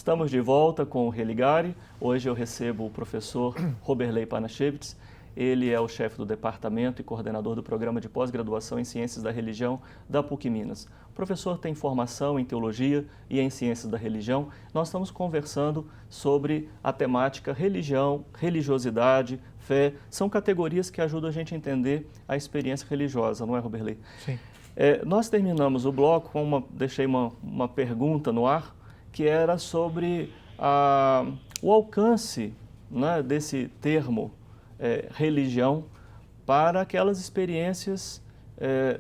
Estamos de volta com o Religare. Hoje eu recebo o professor Roberley Panachevitz. Ele é o chefe do departamento e coordenador do programa de pós-graduação em Ciências da Religião da PUC Minas. O professor tem formação em Teologia e em Ciências da Religião. Nós estamos conversando sobre a temática religião, religiosidade, fé. São categorias que ajudam a gente a entender a experiência religiosa, não é, Roberley? Sim. Nós terminamos o bloco com deixei uma pergunta no ar, que era sobre o alcance, né, desse termo religião para aquelas experiências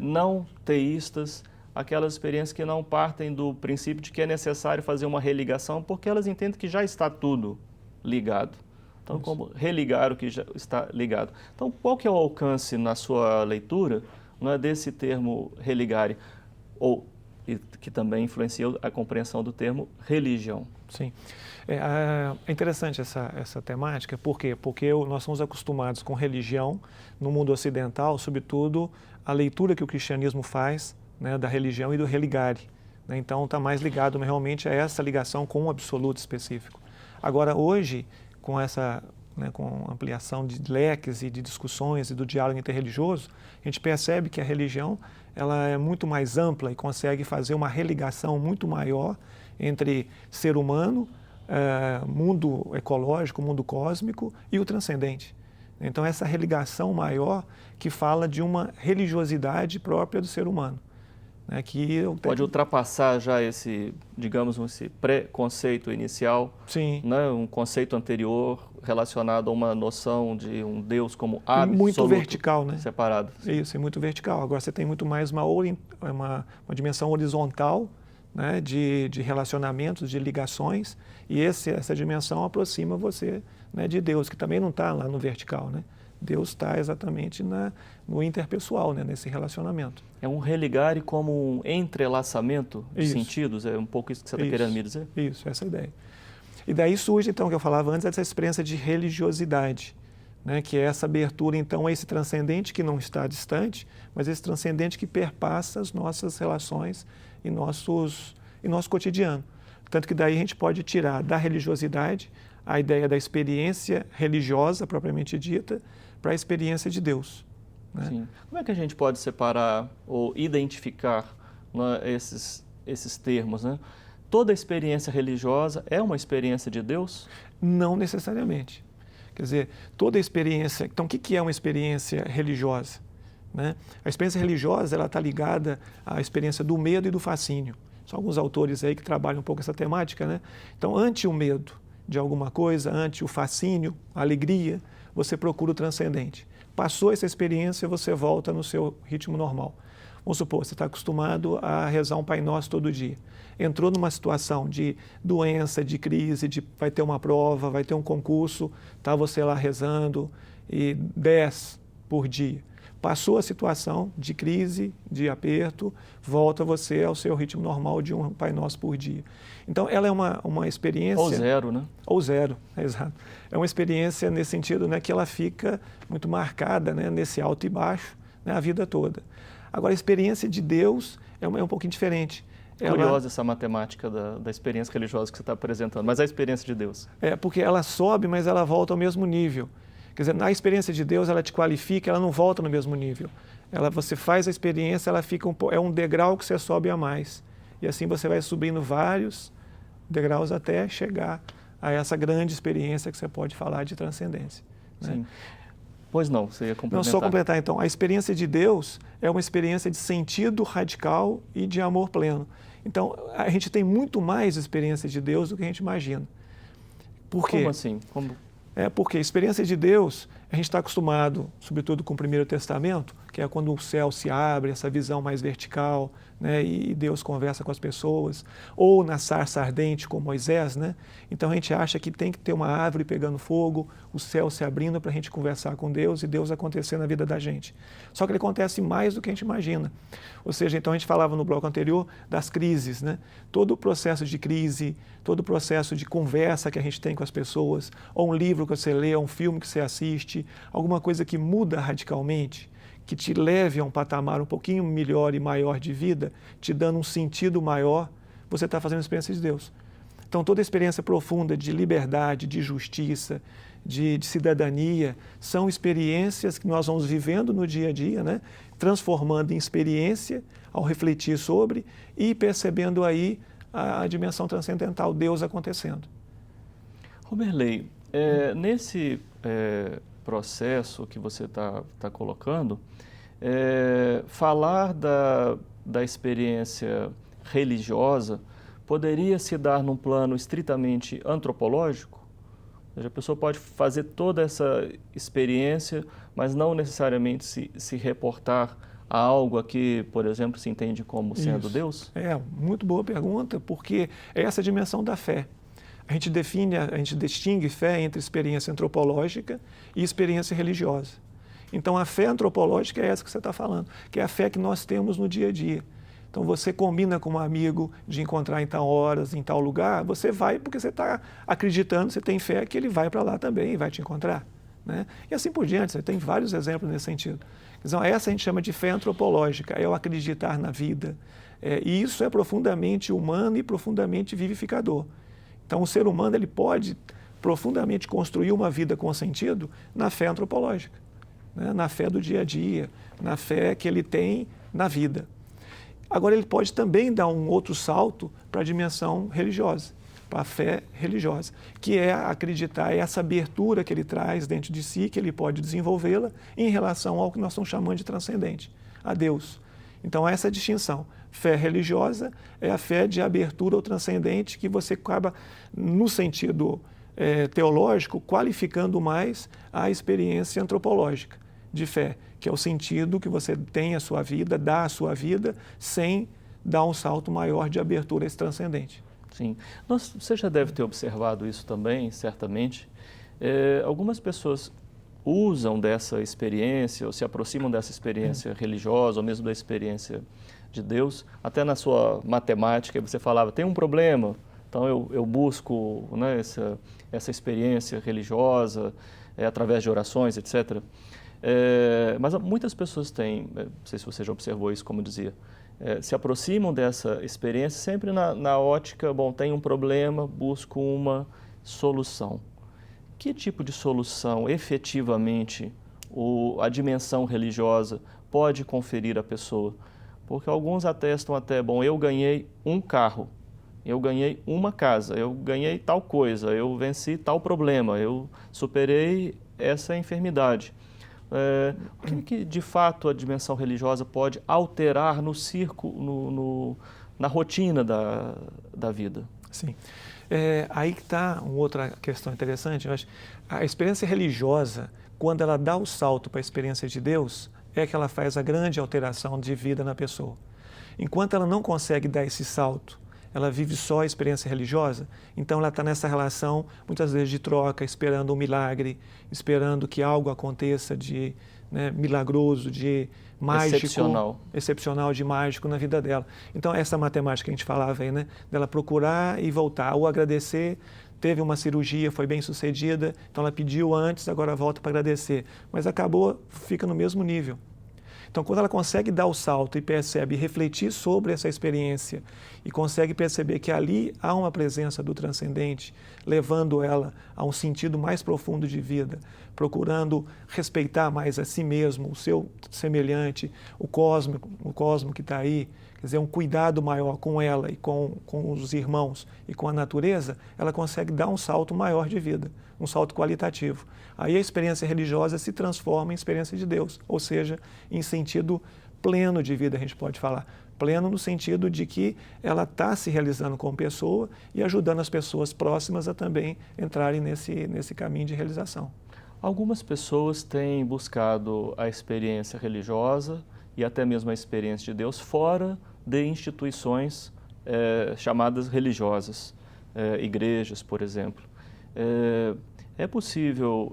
não teístas, aquelas experiências que não partem do princípio de que é necessário fazer uma religação, porque elas entendem que já está tudo ligado. Então, como religar o que já está ligado? Então, qual que é o alcance na sua leitura, né, desse termo religare, que também influencia a compreensão do termo religião? Sim. É interessante essa temática, por quê? Porque nós somos acostumados com religião no mundo ocidental, sobretudo a leitura que o cristianismo faz, né, da religião e do religare, né? Então está mais ligado realmente a essa ligação com um absoluto específico. Agora hoje, com essa, né, com ampliação de leques e de discussões e do diálogo interreligioso, a gente percebe que a religião ela é muito mais ampla e consegue fazer uma religação muito maior entre ser humano, mundo ecológico, mundo cósmico e o transcendente. Então essa religação maior que fala de uma religiosidade própria do ser humano, né, que pode ultrapassar já esse, digamos, esse preconceito inicial, sim, né, um conceito anterior relacionado a uma noção de um Deus como absoluto, muito vertical, né? Separado. Isso, é muito vertical. Agora você tem muito mais uma dimensão horizontal, né, de relacionamentos, de ligações, e essa dimensão aproxima você, né, de Deus, que também não está lá no vertical, né? Deus está exatamente no interpessoal, né, nesse relacionamento. É um religare como um entrelaçamento de sentidos? É um pouco isso que você está querendo me dizer? Isso, essa é a ideia. E daí surge, então, o que eu falava antes, essa experiência de religiosidade, né, que é essa abertura, então, a esse transcendente que não está distante, mas esse transcendente que perpassa as nossas relações e nosso cotidiano. Tanto que daí a gente pode tirar da religiosidade a ideia da experiência religiosa, propriamente dita, para a experiência de Deus, né? Sim. Como é que a gente pode separar ou identificar, né, esses termos, né? Toda experiência religiosa é uma experiência de Deus? Não necessariamente. Quer dizer, toda experiência... Então, o que é uma experiência religiosa, né? A experiência religiosa ela está ligada à experiência do medo e do fascínio. São alguns autores aí que trabalham um pouco essa temática, né? Então, ante o medo de alguma coisa, ante o fascínio, a alegria, você procura o transcendente. Passou essa experiência, você volta no seu ritmo normal. Vamos supor, você está acostumado a rezar um Pai Nosso todo dia. Entrou numa situação de doença, de crise, vai ter uma prova, vai ter um concurso, está você lá rezando, e 10 por dia. Passou a situação de crise, de aperto, volta você ao seu ritmo normal de um Pai Nosso por dia. Então, ela é uma experiência... Ou zero, né? Ou zero, exato. É uma experiência nesse sentido, né, que ela fica muito marcada, né, nesse alto e baixo, né, a vida toda. Agora, a experiência de Deus é um pouquinho diferente. Curiosa essa matemática da experiência religiosa que você está apresentando, mas a experiência de Deus? Porque ela sobe, mas ela volta ao mesmo nível. Quer dizer, na experiência de Deus, ela te qualifica, ela não volta no mesmo nível. Você faz a experiência, ela fica é um degrau que você sobe a mais. E assim você vai subindo vários degraus até chegar a essa grande experiência que você pode falar de transcendência, né? Sim. Pois não, você ia complementar. Não, só completar então. A experiência de Deus é uma experiência de sentido radical e de amor pleno. Então, a gente tem muito mais experiência de Deus do que a gente imagina. Por quê? Como assim? Porque a experiência de Deus, a gente está acostumado, sobretudo com o Primeiro Testamento, que é quando o céu se abre, essa visão mais vertical, né, e Deus conversa com as pessoas, ou na sarça ardente com Moisés, né? Então a gente acha que tem que ter uma árvore pegando fogo, o céu se abrindo para a gente conversar com Deus e Deus acontecer na vida da gente. Só que ele acontece mais do que a gente imagina. Ou seja, então a gente falava no bloco anterior das crises, né? Todo o processo de crise, todo o processo de conversa que a gente tem com as pessoas, ou um livro que você lê, ou um filme que você assiste, alguma coisa que muda radicalmente, que te leve a um patamar um pouquinho melhor e maior de vida, te dando um sentido maior, você está fazendo a experiência de Deus. Então, toda experiência profunda de liberdade, de justiça, de cidadania, são experiências que nós vamos vivendo no dia a dia, né? Transformando em experiência ao refletir sobre e percebendo aí a dimensão transcendental, Deus acontecendo. Roberley, nesse processo que você está colocando, falar da experiência religiosa poderia se dar num plano estritamente antropológico? Ou seja, a pessoa pode fazer toda essa experiência, mas não necessariamente se reportar a algo que, por exemplo, se entende como sendo Isso. Deus? Muito boa pergunta, porque é essa dimensão da fé. A gente distingue fé entre experiência antropológica e experiência religiosa. Então, a fé antropológica é essa que você está falando, que é a fé que nós temos no dia a dia. Então, você combina com um amigo de encontrar em tal horas, em tal lugar, você vai porque você está acreditando, você tem fé que ele vai para lá também e vai te encontrar, né? E assim por diante, você tem vários exemplos nesse sentido. Então, essa a gente chama de fé antropológica, é o acreditar na vida. E isso é profundamente humano e profundamente vivificador. Então, o ser humano ele pode profundamente construir uma vida com sentido na fé antropológica, né? Na fé do dia a dia, na fé que ele tem na vida. Agora, ele pode também dar um outro salto para a dimensão religiosa, para a fé religiosa, que é acreditar, é essa abertura que ele traz dentro de si, que ele pode desenvolvê-la em relação ao que nós estamos chamando de transcendente, a Deus. Então, essa distinção. Fé religiosa é a fé de abertura ao transcendente, que você acaba, no sentido teológico, qualificando mais a experiência antropológica de fé, que é o sentido que você tem a sua vida, dá a sua vida, sem dar um salto maior de abertura a esse transcendente. Sim. Você já deve ter observado isso também, certamente. Algumas pessoas usam dessa experiência, ou se aproximam dessa experiência religiosa, ou mesmo da experiência de Deus, até na sua matemática, você falava, tem um problema, então eu busco, né, essa experiência religiosa, através de orações, etc. Mas muitas pessoas têm, não sei se você já observou isso, como eu dizia, se aproximam dessa experiência sempre na ótica, bom, tem um problema, busco uma solução. Que tipo de solução efetivamente a dimensão religiosa pode conferir à pessoa? Porque alguns atestam até, bom, eu ganhei um carro, eu ganhei uma casa, eu ganhei tal coisa, eu venci tal problema, eu superei essa enfermidade. O que de fato a dimensão religiosa pode alterar no círculo, na rotina da vida? Sim. Aí que está uma outra questão interessante. Eu acho, a experiência religiosa, quando ela dá o salto para a experiência de Deus, é que ela faz a grande alteração de vida na pessoa. Enquanto ela não consegue dar esse salto, ela vive só a experiência religiosa, então ela está nessa relação, muitas vezes, de troca, esperando um milagre, esperando que algo aconteça de milagroso, de mágico, excepcional, de mágico na vida dela. Então, essa matemática que a gente falava aí, né, dela procurar e voltar, ou agradecer, teve uma cirurgia, foi bem sucedida, então ela pediu antes, agora volta para agradecer, mas acabou, fica no mesmo nível. Então, quando ela consegue dar o salto e percebe, refletir sobre essa experiência e consegue perceber que ali há uma presença do transcendente, levando ela a um sentido mais profundo de vida, procurando respeitar mais a si mesmo, o seu semelhante, o cosmo que está aí, quer dizer, um cuidado maior com ela e com os irmãos e com a natureza, ela consegue dar um salto maior de vida, um salto qualitativo. Aí a experiência religiosa se transforma em experiência de Deus, ou seja, em sentido pleno de vida, a gente pode falar. Pleno no sentido de que ela está se realizando como pessoa e ajudando as pessoas próximas a também entrarem nesse caminho de realização. Algumas pessoas têm buscado a experiência religiosa e até mesmo a experiência de Deus fora de instituições chamadas religiosas, igrejas, por exemplo. É possível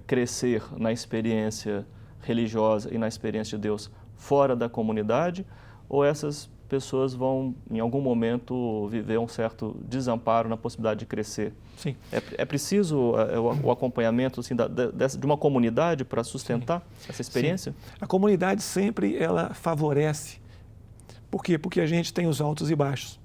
crescer na experiência religiosa e na experiência de Deus fora da comunidade, ou essas pessoas vão, em algum momento, viver um certo desamparo na possibilidade de crescer? Sim. É preciso o acompanhamento assim, de uma comunidade para sustentar essa experiência? Sim. A comunidade sempre ela favorece. Por quê? Porque a gente tem os altos e baixos.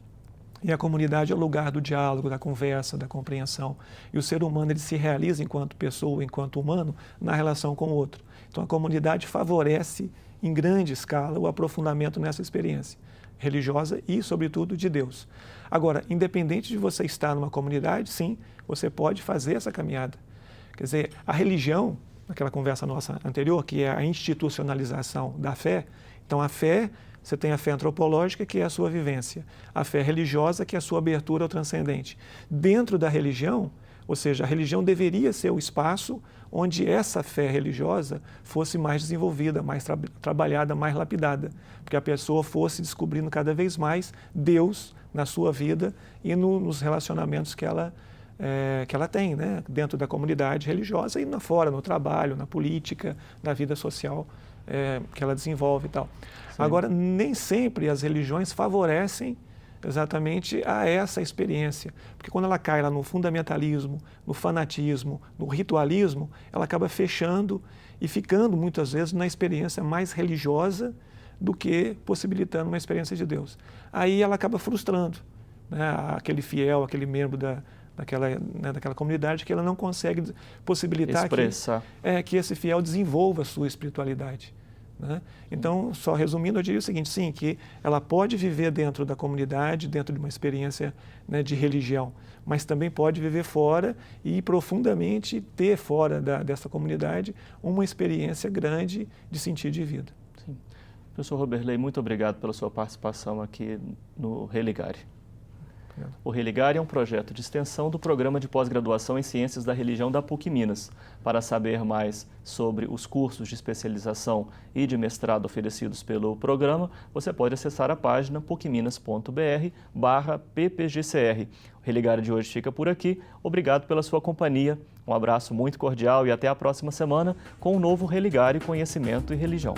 E a comunidade é o lugar do diálogo, da conversa, da compreensão. E o ser humano ele se realiza enquanto pessoa, enquanto humano, na relação com o outro. Então a comunidade favorece em grande escala o aprofundamento nessa experiência religiosa e, sobretudo, de Deus. Agora, independente de você estar numa comunidade, sim, você pode fazer essa caminhada. Quer dizer, a religião, naquela conversa nossa anterior, que é a institucionalização da fé, então a fé, você tem a fé antropológica, que é a sua vivência, a fé religiosa, que é a sua abertura ao transcendente. Dentro da religião, ou seja, a religião deveria ser o espaço onde essa fé religiosa fosse mais desenvolvida, mais trabalhada, mais lapidada, porque a pessoa fosse descobrindo cada vez mais Deus na sua vida e nos relacionamentos que ela tem, né? Dentro da comunidade religiosa e fora, no trabalho, na política, na vida social que ela desenvolve e tal. Sim. Agora, nem sempre as religiões favorecem exatamente a essa experiência, porque quando ela cai lá no fundamentalismo, no fanatismo, no ritualismo, ela acaba fechando e ficando muitas vezes na experiência mais religiosa do que possibilitando uma experiência de Deus. Aí ela acaba frustrando, né, aquele fiel, aquele membro daquela comunidade, que ela não consegue possibilitar que esse fiel desenvolva a sua espiritualidade. Né? Então, só resumindo, eu diria o seguinte, sim, que ela pode viver dentro da comunidade, dentro de uma experiência, né, de religião, mas também pode viver fora e profundamente ter fora dessa comunidade uma experiência grande de sentido de vida. Sim. Professor Roberley, muito obrigado pela sua participação aqui no Religare. O Religare é um projeto de extensão do Programa de Pós-Graduação em Ciências da Religião da PUC Minas. Para saber mais sobre os cursos de especialização e de mestrado oferecidos pelo programa, você pode acessar a página pucminas.br/ppgcr. O Religare de hoje fica por aqui. Obrigado pela sua companhia. Um abraço muito cordial e até a próxima semana com um novo Religare Conhecimento e Religião.